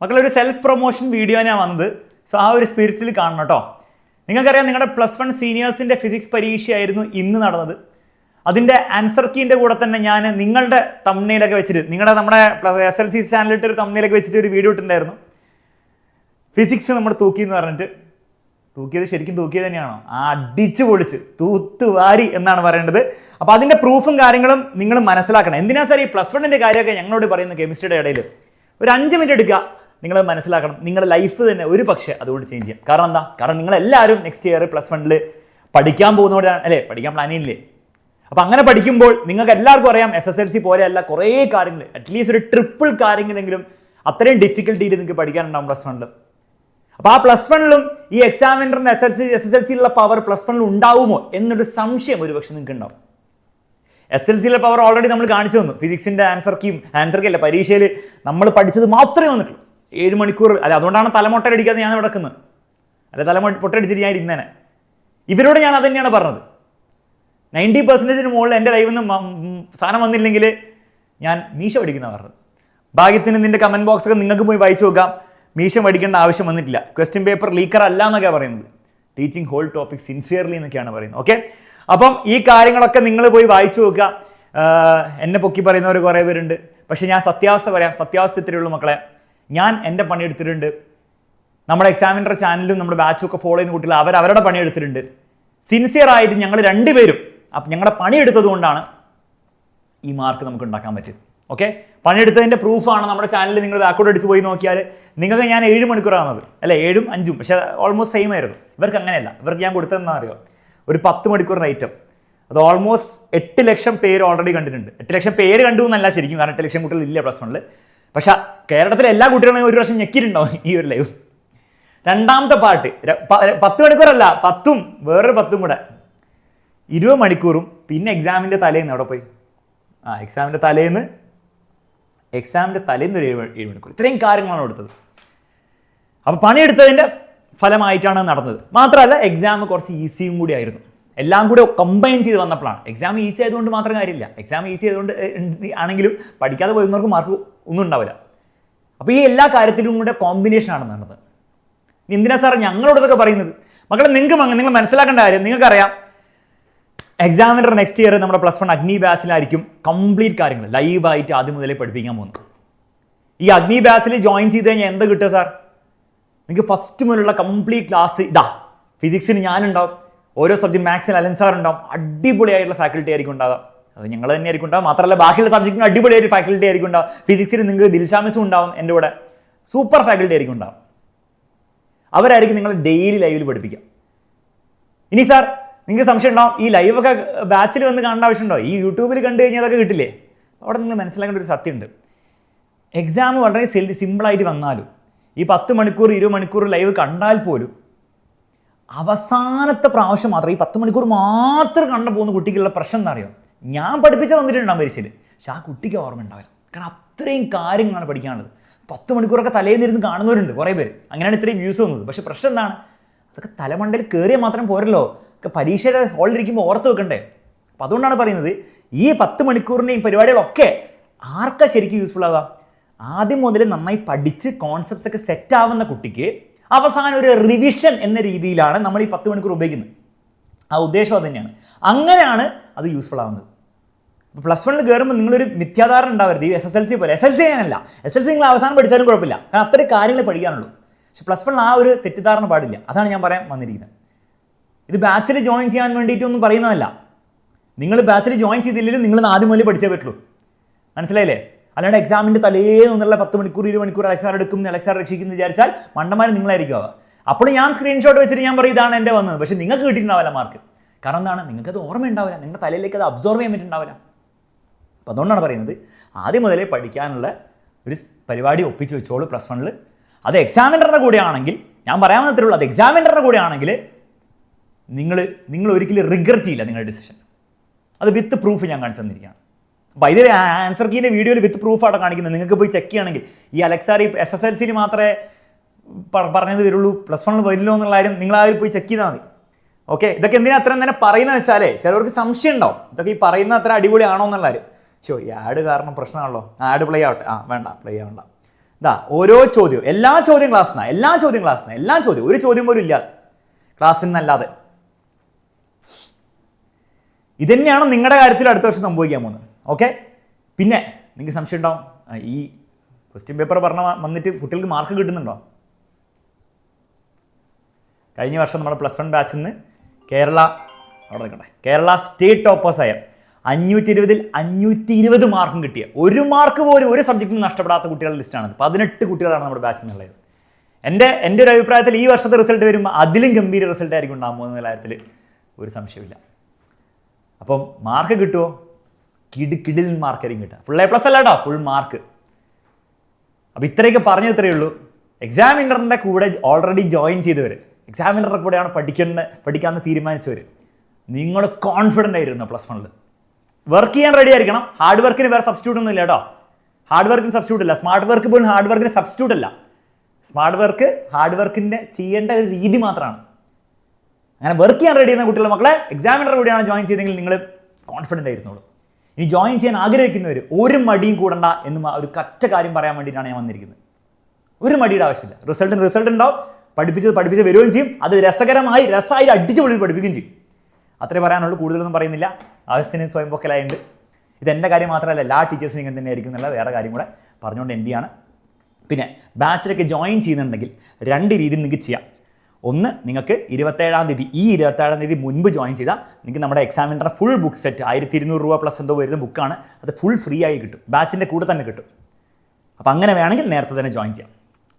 മക്കളൊരു self promotion video ഞാൻ വന്നത്. So ആ ഒരു സ്പിരിറ്റിൽ കാണണം കേട്ടോ. നിങ്ങൾക്കറിയാം നിങ്ങളുടെ +1 സീനിയേഴ്സിൻ്റെ ഫിസിക്സ് പരീക്ഷയായിരുന്നു ഇന്ന് നടന്നത്. അതിൻ്റെ ആൻസർ കീൻ്റെ കൂടെ തന്നെ ഞാൻ നിങ്ങളുടെ തംബ്നെയിലൊക്കെ വെച്ചിട്ട് നമ്മുടെ SLC ചാനലിട്ട് ഒരു തംബ്നെയിലൊക്കെ വെച്ചിട്ട് ഒരു വീഡിയോ ഇട്ടിട്ടുണ്ടായിരുന്നു. ഫിസിക്സ് നമ്മൾ തൂക്കി എന്ന് പറഞ്ഞിട്ട് തൂക്കിയത് ശരിക്കും തൂക്കിയത് തന്നെയാണോ? അടിച്ച് പൊളിച്ച് തൂത്തുവാരി എന്നാണ് പറയേണ്ടത്. അപ്പോൾ അതിൻ്റെ പ്രൂഫും കാര്യങ്ങളും നിങ്ങൾ മനസ്സിലാക്കണം. എന്തിനാ സാർ ഈ +1ൻ്റെ കാര്യമൊക്കെ ഞങ്ങളോട് പറയുന്ന കെമിസ്ട്രിയുടെ ഇടയിൽ ഒരു 5 മിനിറ്റ് എടുക്കുക. നിങ്ങൾ മനസ്സിലാക്കണം, നിങ്ങളുടെ ലൈഫ് തന്നെ ഒരു പക്ഷേ അതുകൊണ്ട് ചേഞ്ച് ചെയ്യാം. കാരണം എന്താ? കാരണം നിങ്ങളെല്ലാവരും നെക്സ്റ്റ് ഇയർ +1ൽ പഠിക്കാൻ പോകുന്നവരാണ് അല്ലേ? പഠിക്കാൻ പ്ലാനില്ലേ? അപ്പോൾ അങ്ങനെ പഠിക്കുമ്പോൾ നിങ്ങൾക്ക് എല്ലാവർക്കും അറിയാം SSLC പോലെയല്ല കുറേ കാര്യങ്ങൾ, അറ്റ്ലീസ്റ്റ് ഒരു ട്രിപ്പിൾ കാര്യങ്ങളെങ്കിലും അത്രയും ഡിഫിക്കൽട്ടിയിൽ നിങ്ങൾക്ക് പഠിക്കാനുണ്ടാവും +1ൽ. അപ്പോൾ ആ +1ലും ഈ എക്സാമിനറിൻ്റെ SSLCയിലുള്ള പവർ +1ൽ ഉണ്ടാവുമോ എന്നൊരു സംശയം ഒരു പക്ഷേ നിങ്ങൾക്ക് ഉണ്ടാവും. SLCയിലെ പവർ ഓൾറെഡി നമ്മൾ കാണിച്ചു തന്നു. ഫിസിക്സിൻ്റെ ആൻസർ കീ അല്ല, പരീക്ഷയിൽ നമ്മൾ പഠിച്ചത് മാത്രമേ വന്നിട്ടുള്ളൂ. 7 മണിക്കൂർ അല്ല, അതുകൊണ്ടാണ് തലമുട്ടടിക്കാതെ ഞാൻ നടക്കുന്നത്. അല്ലെ പൊട്ടടിച്ചിട്ട് ഞാൻ ഇരുന്നേനെ. ഇവരോട് ഞാൻ അത് തന്നെയാണ് പറഞ്ഞത്. 90% മുകളിൽ എൻ്റെ ലൈവിൽ നിന്ന് സാധനം വന്നില്ലെങ്കിൽ ഞാൻ മീശ പഠിക്കുന്ന പറഞ്ഞത്. ഭാഗ്യത്തിന് നിൻ്റെ കമൻറ്റ് ബോക്സൊക്കെ നിങ്ങൾക്ക് പോയി വായിച്ചു നോക്കാം. മീശ പഠിക്കേണ്ട ആവശ്യം വന്നിട്ടില്ല. ക്വസ്റ്റ്യൻ പേപ്പർ ലീക്കർ അല്ല എന്നൊക്കെയാണ് പറയുന്നത്. ടീച്ചിങ് ഹോൾ ടോപ്പിക് സിൻസിയർലി എന്നൊക്കെയാണ് പറയുന്നത്. ഓക്കെ, അപ്പം ഈ കാര്യങ്ങളൊക്കെ നിങ്ങൾ പോയി വായിച്ചു നോക്കുക. എന്നെ പൊക്കി പറയുന്നവർ കുറേ പേരുണ്ട്. പക്ഷേ ഞാൻ സത്യാവസ്ഥ പറയാം. സത്യാവസ്ഥ ഇത്രയുള്ളൂ മക്കളെ. ഞാൻ എൻ്റെ പണിയെടുത്തിട്ടുണ്ട്. നമ്മുടെ എക്സാമിനർ ചാനലും നമ്മുടെ ബാച്ചും ഒക്കെ ഫോളോ ചെയ്യുന്ന കുട്ടികൾ അവരുടെ പണിയെടുത്തിട്ടുണ്ട്. സിൻസിയർ ആയിട്ട് ഞങ്ങൾ രണ്ടുപേരും അപ്പം ഞങ്ങളുടെ പണിയെടുത്തത് കൊണ്ടാണ് ഈ മാർക്ക് നമുക്ക് ഉണ്ടാക്കാൻ പറ്റിയത്. ഓക്കെ, പണിയെടുത്തതിൻ്റെ പ്രൂഫാണ് നമ്മുടെ ചാനലിൽ. നിങ്ങൾ ബാക്കോട്ട് അടിച്ച് പോയി നോക്കിയാൽ നിങ്ങൾക്ക് ഞാൻ 7 മണിക്കൂറാണത് അല്ലേ, 7ഉം 5ഉം. പക്ഷേ ഓൾമോസ്റ്റ് സെയിം ആയിരുന്നു. ഇവർക്ക് അങ്ങനെയല്ല. ഇവർക്ക് ഞാൻ കൊടുത്തതെന്നാ അറിയോ, ഒരു 10 മണിക്കൂറിന് ഐറ്റം. അത് ഓൾമോസ്റ്റ് 8 ലക്ഷം പേര് ഓൾറെഡി കണ്ടിട്ടുണ്ട്. 8 ലക്ഷം പേര് കണ്ടു എന്നല്ല ശരിക്കും, കാരണം 8 ലക്ഷം കുട്ടികൾ ഇല്ല +1ൽ. പക്ഷേ കേരളത്തിലെ എല്ലാ കുട്ടികളും ഒരു വർഷം ഞെക്കിയിട്ടുണ്ടാവും ഈ ഒരു ലൈവ്. രണ്ടാമത്തെ പാർട്ട് 10 മണിക്കൂറല്ല, 10ഉം വേറൊരു 10ഉം കൂടെ 20 മണിക്കൂറും. പിന്നെ എക്സാമിൻ്റെ തലേന്ന് അവിടെ പോയി എക്സാമിൻ്റെ തലേന്ന് ഒരു 7 മണിക്കൂർ. ഇത്രയും കാര്യങ്ങളാണ് എടുത്തത്. അപ്പോൾ പണിയെടുത്തതിൻ്റെ ഫലമായിട്ടാണ് നടന്നത്. മാത്രമല്ല എക്സാം കുറച്ച് ഈസിയും കൂടി ആയിരുന്നു. എല്ലാം കൂടെ കമ്പൈൻ ചെയ്ത് വന്നപ്പോഴാണ്. എക്സാം ഈസി ആയതുകൊണ്ട് മാത്രം കാര്യമില്ല. എക്സാം ഈസി ആയതുകൊണ്ട് ആണെങ്കിലും പഠിക്കാതെ പോയിരുന്നവർക്ക് മാർക്ക് ഒന്നും ഉണ്ടാവില്ല. അപ്പോൾ ഈ എല്ലാ കാര്യത്തിലും കൂടെ കോമ്പിനേഷനാണ് നടന്നത്. എന്തിനാ സാർ ഞങ്ങളോടൊക്കെ പറയുന്നത്? മക്കളെ നിങ്ങൾ മനസ്സിലാക്കേണ്ട കാര്യം, നിങ്ങൾക്കറിയാം എക്സാമിനർ നെക്സ്റ്റ് ഇയർ നമ്മുടെ +1 അഗ്നി ബാച്ചിലായിരിക്കും കംപ്ലീറ്റ് കാര്യങ്ങൾ ലൈവായിട്ട് ആദ്യം മുതലേ പഠിപ്പിക്കാൻ പോകുന്നത്. ഈ അഗ്നി ബാച്ചിൽ ജോയിൻ ചെയ്ത് കഴിഞ്ഞാൽ എന്താ കിട്ടുക സാർ? നിങ്ങൾക്ക് ഫസ്റ്റ് മുതലുള്ള കംപ്ലീറ്റ് ക്ലാസ് ഫിസിക്സിന് ഞാനുണ്ടാവും, ഓരോ സബ്ജക്ട് മാത്സിന് അലൻ സാർ ഉണ്ടാവും. അടിപൊളിയായിട്ടുള്ള ഫാക്കൽറ്റി ആയിരിക്കും ഉണ്ടാവുക. അത് ഞങ്ങൾ തന്നെ ആയിരിക്കും ഉണ്ടാവും. മാത്രമല്ല ബാക്കിയുള്ള സബ്ജക്റ്റിന് അടിപൊളിയായിട്ട് ഫാക്കൽറ്റി ആയിരിക്കും ഉണ്ടാവും. ഫിസിക്സിന് നിങ്ങൾക്ക് ദിൽഷാമിസും ഉണ്ടാവും എൻ്റെ കൂടെ. സൂപ്പർ ഫാക്കൽറ്റി ആയിരിക്കും ഉണ്ടാവും. അവരായിരിക്കും നിങ്ങൾ ഡെയിലി ലൈവിൽ പഠിപ്പിക്കുക. ഇനി സാർ നിങ്ങൾക്ക് സംശയം ഉണ്ടാവും, ഈ ലൈവൊക്കെ ബാച്ചിൽ വന്ന് കാണേണ്ട ആവശ്യമുണ്ടോ? ഈ യൂട്യൂബിൽ കണ്ടു കഴിഞ്ഞാൽ അതൊക്കെ കിട്ടില്ലേ? അവിടെ നിങ്ങൾ മനസ്സിലാക്കേണ്ട ഒരു സത്യമുണ്ട്. എക്സാം വളരെ സിമ്പിളായിട്ട് വന്നാലും ഈ 10 മണിക്കൂർ 20 മണിക്കൂർ ലൈവ് കണ്ടാൽ പോലും അവസാനത്തെ പ്രാവശ്യം മാത്രം ഈ 10 മണിക്കൂർ മാത്രം കണ്ടു പോകുന്ന കുട്ടിക്കുള്ള പ്രശ്നം എന്താ അറിയോ? ഞാൻ പഠിപ്പിച്ച് വന്നിട്ടുണ്ടാകും പരീക്ഷയിൽ, പക്ഷെ ആ കുട്ടിക്ക് ഓർമ്മ ഉണ്ടാവില്ല. കാരണം അത്രയും കാര്യങ്ങളാണ് പഠിക്കാനുള്ളത്. 10 മണിക്കൂറൊക്കെ തലേന്നിരുന്ന് കാണുന്നവരുണ്ട് കുറേ പേര്. അങ്ങനെയാണ് ഇത്രയും വ്യൂസ് വന്നത്. പക്ഷെ പ്രശ്നം എന്താണ്? അതൊക്കെ തലമണ്ടയിൽ കയറിയാൽ മാത്രം പോരല്ലോ, പരീക്ഷയുടെ ഹോളിലിരിക്കുമ്പോൾ ഓർത്ത് വെക്കണ്ടേ. അപ്പോൾ അതുകൊണ്ടാണ് പറയുന്നത് ഈ 10 മണിക്കൂറിൻ്റെയും പരിപാടികളൊക്കെ ആർക്കാ ശരിക്കും യൂസ്ഫുൾ ആവുക? ആദ്യം മുതൽ നന്നായി പഠിച്ച് കോൺസെപ്റ്റ്സ് ഒക്കെ സെറ്റ് ആവുന്ന കുട്ടിക്ക് അവസാനം ഒരു റിവിഷൻ എന്ന രീതിയിലാണ് നമ്മൾ ഈ 10 മണിക്കൂർ ഉപയോഗിക്കുന്നത്. ആ ഉദ്ദേശം അത് തന്നെയാണ്. അങ്ങനെയാണ് അത് യൂസ്ഫുൾ ആവുന്നത്. ഇപ്പോൾ +1ൽ കയറുമ്പോൾ നിങ്ങളൊരു മിഥ്യാധാരണ ഉണ്ടാവരുത്. ഈ SSLC പോലെ. SLC അങ്ങനെയല്ല. SLC നിങ്ങൾ അവസാനം പഠിച്ചാലും കുഴപ്പമില്ല, കാരണം അത്രയും കാര്യങ്ങൾ പഠിക്കാനുള്ളൂ. പക്ഷെ +1ൽ ആ ഒരു തെറ്റിദ്ധാരണ പാടില്ല. അതാണ് ഞാൻ പറയാൻ വന്നിരിക്കുന്നത്. ഇത് ബാച്ചിൽ ജോയിൻ ചെയ്യാൻ വേണ്ടിയിട്ടൊന്നും പറയുന്നതല്ല. നിങ്ങൾ ബാച്ചിൽ ജോയിൻ ചെയ്തില്ലെങ്കിലും നിങ്ങൾ ആദ്യം മുതൽ പഠിച്ചേ പറ്റുള്ളൂ. മനസ്സിലായില്ലേ? അല്ലാണ്ട് എക്സാമിൻ്റെ തലേന്നുള്ള 10 മണിക്കൂർ 20 മണിക്കൂർ അലക്സാർ എടുക്കും, അലക്സാർ രക്ഷിക്കുന്നു വിചാരിച്ചാൽ മണ്ടന്മാർ നിങ്ങളായിരിക്കും ആവുക. അപ്പോൾ ഞാൻ സ്ക്രീൻഷോട്ട് വെച്ചിട്ട് ഞാൻ പറയും ഇതാണ് എൻ്റെ വന്നത്. പക്ഷേ നിങ്ങൾക്ക് കിട്ടിയിട്ടുണ്ടാവില്ല മാർക്ക്. കാരണം എന്താണ്? നിങ്ങൾക്കത് ഓർമ്മ ഉണ്ടാവില്ല, നിങ്ങളുടെ തലയിലേക്ക് അത് അബ്സോർവ് ചെയ്യാൻ പറ്റുന്നുണ്ടാവില്ല. അപ്പോൾ അതുകൊണ്ടാണ് പറയുന്നത് ആദ്യം മുതലേ പഠിക്കാനുള്ള ഒരു പരിപാടി ഒപ്പിച്ച് വെച്ചോളൂ +1ൽ. അത് എക്സാമിനറുടെ കൂടെ ആണെങ്കിൽ, ഞാൻ പറയാവുന്നത്രേ ഉള്ളൂ, അത് എക്സാമിനറുടെ കൂടെ ആണെങ്കിൽ നിങ്ങൾ ഒരിക്കലും റിഗ്രറ്റ് ചെയ്യില്ല നിങ്ങളുടെ ഡിസിഷൻ. അത് വിത്ത് പ്രൂഫ് ഞാൻ കാണിച്ചു തന്നിരിക്കുകയാണ്. അപ്പോൾ ഇതിൽ ആൻസർ കീൻ്റെ വീഡിയോയിൽ വിത്ത് പ്രൂഫാണ് കാണിക്കുന്നത്. നിങ്ങൾക്ക് പോയി ചെക്ക് ചെയ്യുകയാണെങ്കിൽ ഈ അലക്സാർ ഈ SSLCയിൽ മാത്രമേ പറഞ്ഞത് വരുള്ളൂ, +1ൽ വരില്ലോ എന്നുള്ള കാര്യം നിങ്ങൾ ആരും പോയി ചെക്ക് ചെയ്താൽ മതി. ഓക്കെ, ഇതൊക്കെ എന്തിനാ അത്രയും തന്നെ പറയുന്നത് വെച്ചാലേ ചിലവർക്ക് സംശയം ഉണ്ടാവും ഇതൊക്കെ ഈ പറയുന്ന അത്ര അടിപൊളിയാണോ എന്നുള്ള കാര്യം. ഈ ആഡ് കാരണം പ്രശ്നമാണല്ലോ. ആഡ് പ്ലേ ആവട്ടെ. വേണ്ട, പ്ലേ ആവണ്ട. ഇതാ ഓരോ ചോദ്യവും, എല്ലാ ചോദ്യം ക്ലാസ്സിനാണ്, ഒരു ചോദ്യം പോലും ഇല്ലാതെ ക്ലാസ്സിൽ നിന്നല്ലാതെ. ഇതന്നെയാണ് നിങ്ങളുടെ കാര്യത്തിൽ അടുത്ത വർഷം സംഭവിക്കാൻ പോകുന്നത്. ഓക്കെ, പിന്നെ നിങ്ങൾക്ക് സംശയം ഉണ്ടാവും, ഈ ക്വസ്റ്റ്യൻ പേപ്പർ വന്നിട്ട് കുട്ടികൾക്ക് മാർക്ക് കിട്ടുന്നുണ്ടോ? കഴിഞ്ഞ വർഷം നമ്മുടെ +1 ബാച്ചിൽ നിന്ന് കേരള സ്റ്റേറ്റ് ടോപ്പേഴ്സായ 520-ൽ 520 മാർക്കും കിട്ടിയ, ഒരു മാർക്ക് പോലും ഒരു സബ്ജക്റ്റിനും നഷ്ടപ്പെടാത്ത കുട്ടികളുടെ ലിസ്റ്റാണ്. 18 കുട്ടികളാണ് നമ്മുടെ ബാച്ചിൽ നിന്നുള്ളത്. എൻ്റെ ഒരു അഭിപ്രായത്തിൽ ഈ വർഷത്തെ റിസൾട്ട് വരുമ്പോൾ അതിലും ഗംഭീര റിസൾട്ട് ആയിരിക്കും ഉണ്ടാകാൻ പോകുന്ന കാര്യത്തിൽ ഒരു സംശയമില്ല. അപ്പം മാർക്ക് കിട്ടുമോ? കിടിൽ മാർക്കായിരിക്കും കിട്ടുക. ഫുൾ A+ അല്ല കേട്ടോ, ഫുൾ മാർക്ക്. അപ്പോൾ ഇത്രയൊക്കെ ഇത്രയേ ഉള്ളൂ. എക്സാമിനറിൻ്റെ കൂടെ ഓൾറെഡി ജോയിൻ ചെയ്തവർ, എക്സാമിനറുടെ കൂടെയാണ് പഠിക്കാമെന്ന് തീരുമാനിച്ചവർ, നിങ്ങൾ കോൺഫിഡൻ്റ് ആയിരുന്നു +1-ൽ. വർക്ക് ചെയ്യാൻ റെഡി ആയിരിക്കണം. ഹാർഡ് വർക്കിന് വേറെ സബ്സ്റ്റിറ്റ്യൂട്ട് ഒന്നും ഇല്ല കേട്ടോ. ഹാർഡ് വർക്കിന് സബ്സ്റ്റിറ്റ്യൂട്ട് ഇല്ല. സ്മാർട്ട് വർക്ക് പോലും ഹാർഡ് വർക്കിന് സബ്സ്റ്റിറ്റ്യൂട്ട് അല്ല. സ്മാർട്ട് വർക്ക് ഹാർഡ് വർക്കിൻ്റെ ചെയ്യേണ്ട ഒരു രീതി മാത്രമാണ്. അങ്ങനെ വർക്ക് ചെയ്യാൻ റെഡി ചെയ്യുന്ന കുട്ടികളെ മക്കളെ എക്സാമിനറുടെ കൂടെയാണ് ജോയിൻ ചെയ്തെങ്കിൽ നിങ്ങൾ കോൺഫിഡൻ്റ് ആയിരുന്നുള്ളൂ. ഇനി ജോയിൻ ചെയ്യാൻ ആഗ്രഹിക്കുന്നവർ ഒരു മടിയും കൂടണ്ട എന്ന് ഒരു കറ്റ കാര്യം പറയാൻ വേണ്ടിയിട്ടാണ് ഞാൻ വന്നിരിക്കുന്നത്. ഒരു മടിയുടെ ആവശ്യമില്ല. റിസൾട്ട് ഉണ്ടാവും. പഠിപ്പിച്ച് വരികയും ചെയ്യും. അത് രസമായി അടിച്ച് പൊളി പഠിപ്പിക്കുകയും ചെയ്യും. അത്രേ പറയാനുള്ളൂ. കൂടുതലൊന്നും പറയുന്നില്ല. ആവശ്യത്തിന് സ്വയം പൊക്കലായുണ്ട്. ഇതെൻ്റെ കാര്യം മാത്രമല്ല, എല്ലാ ടീച്ചേഴ്സിനും ഇങ്ങനെ തന്നെ ആയിരിക്കും എന്നുള്ള വേറെ കാര്യം കൂടെ പറഞ്ഞുകൊണ്ട് എൻ്റെ ആണ്. പിന്നെ ബാച്ചിലൊക്കെ ജോയിൻ ചെയ്യുന്നുണ്ടെങ്കിൽ 2 രീതിയിൽ നിങ്ങൾക്ക് ചെയ്യാം. ഒന്ന്, നിങ്ങൾക്ക് 27-ാം തീയതി മുൻപ് ജോയിൻ ചെയ്താൽ നിങ്ങൾക്ക് നമ്മുടെ എക്സാമിനറുടെ ഫുൾ ബുക്ക് സെറ്റ് 1200 രൂപ പ്ലസ് എന്തോ വരുന്ന ബുക്കാണ്. അത് ഫുൾ ഫ്രീ ആയി കിട്ടും. ബാച്ചിൻ്റെ കൂടെ തന്നെ കിട്ടും. അപ്പോൾ അങ്ങനെ വേണമെങ്കിൽ നേരത്തെ തന്നെ ജോയിൻ ചെയ്യാം.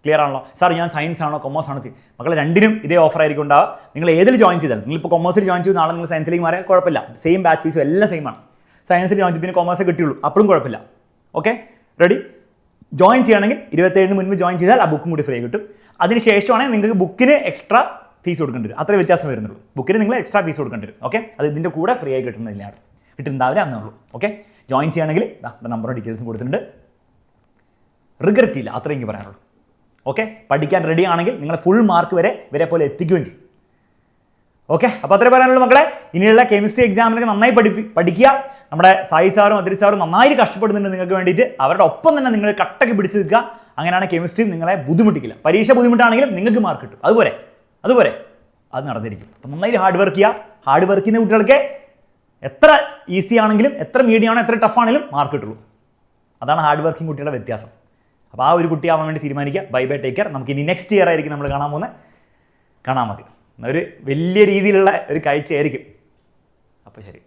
ക്ലിയർ ആണല്ലോ? സാർ ഞാൻ സയൻസ് ആണോ കൊമേഴ്സ് ആണോ? മക്കളെ രണ്ടിനും ഇതേ ഓഫർ ആയിരിക്കും ഉണ്ടാവുക. നിങ്ങൾ ഏതിൽ ജോയിൻ ചെയ്താൽ, നിങ്ങളിപ്പോൾ കൊമേഴ്സിൽ ജോയിൻ ചെയ്തു, നാളെ നിങ്ങൾ സയൻസിലേക്ക് മാറിയാൽ കുഴപ്പമില്ല. സെയിം ബാച്ച് ഫീസും എല്ലാം സെയിം ആണ്. സയൻസിൽ ജോയിൻ ചെയ്ത് പിന്നെ കൊമേഴ്സ് കിട്ടിയുള്ളൂ, അപ്പോഴും കുഴപ്പമില്ല. Okay, ready? ജോയിൻ ചെയ്യുകയാണെങ്കിൽ 27-ന് മുൻപ് ജോയിൻ ചെയ്താൽ ആ ബുക്കും കൂടി ഫ്രീ കിട്ടും. അതിന് ശേഷമാണെങ്കിൽ നിങ്ങൾക്ക് ബുക്കിന് എക്സ്ട്രാ ഫീസ് കൊടുക്കേണ്ടി വരും. അത്രേ വ്യത്യാസം വരുന്നുള്ളൂ. ബുക്കിന് നിങ്ങൾ എക്സ്ട്രാ ഫീസ് കൊടുക്കേണ്ടി വരും. ഓക്കെ, അത് ഇതിൻ്റെ കൂടെ ഫ്രീ ആയി കിട്ടുന്നുണ്ടാവില്ല അന്നുള്ളൂ. ഓക്കെ, ജോയിൻ ചെയ്യുകയാണെങ്കിൽ നമ്പറും ഡീറ്റെയിൽസും കൊടുത്തിട്ടുണ്ട്. റിഗ്രറ്റ് ഇല്ല, അത്രയും എനിക്ക് പറയാനുള്ളൂ. ഓക്കെ, പഠിക്കാൻ റെഡി ആണെങ്കിൽ നിങ്ങൾ ഫുൾ മാർക്ക് വരെ പോലെ എത്തിക്കുകയും ചെയ്യും. ഓക്കെ, അപ്പോൾ അത്രേ പറയാനുള്ളൂ മക്കളെ. ഇനിയുള്ള കെമിസ്ട്രി എക്സാമിനൊക്കെ നന്നായി പഠിക്കുക. നമ്മുടെ സായി സാറും അതിരി സാറും നന്നായി കഷ്ടപ്പെടുന്നുണ്ട് നിങ്ങൾക്ക് വേണ്ടിയിട്ട്. അവരുടെ ഒപ്പം തന്നെ നിങ്ങൾ കട്ടക്ക് പിടിച്ച് നിൽക്കുക. അങ്ങനെയാണ് കെമിസ്ട്രി നിങ്ങളെ ബുദ്ധിമുട്ടിക്കില്ല. പരീക്ഷ ബുദ്ധിമുട്ടാണെങ്കിലും നിങ്ങൾക്ക് മാർക്ക് കിട്ടും. അതുപോലെ അത് നടന്നിരിക്കും. അപ്പം നന്നായി ഹാർഡ് വർക്ക് ചെയ്യുക. ഹാർഡ് വർക്ക് ചെയ്യുന്ന കുട്ടികൾക്ക് എത്ര ഈസി ആണെങ്കിലും, എത്ര മീഡിയം ആണോ, എത്ര ടഫ് ആണെങ്കിലും മാർക്ക് കിട്ടുള്ളൂ. അതാണ് ഹാർഡ് വർക്കിംഗ് കുട്ടികളുടെ വ്യത്യാസം. അപ്പോൾ ആ ഒരു കുട്ടിയാവാൻ വേണ്ടി തീരുമാനിക്കുക. Bye take care. നമുക്ക് ഇനി നെക്സ്റ്റ് ഇയർ ആയിരിക്കും നമ്മൾ കാണാൻ മതി. ഒരു വലിയ രീതിയിലുള്ള ഒരു കാഴ്ചയായിരിക്കും. അപ്പോൾ ശരി.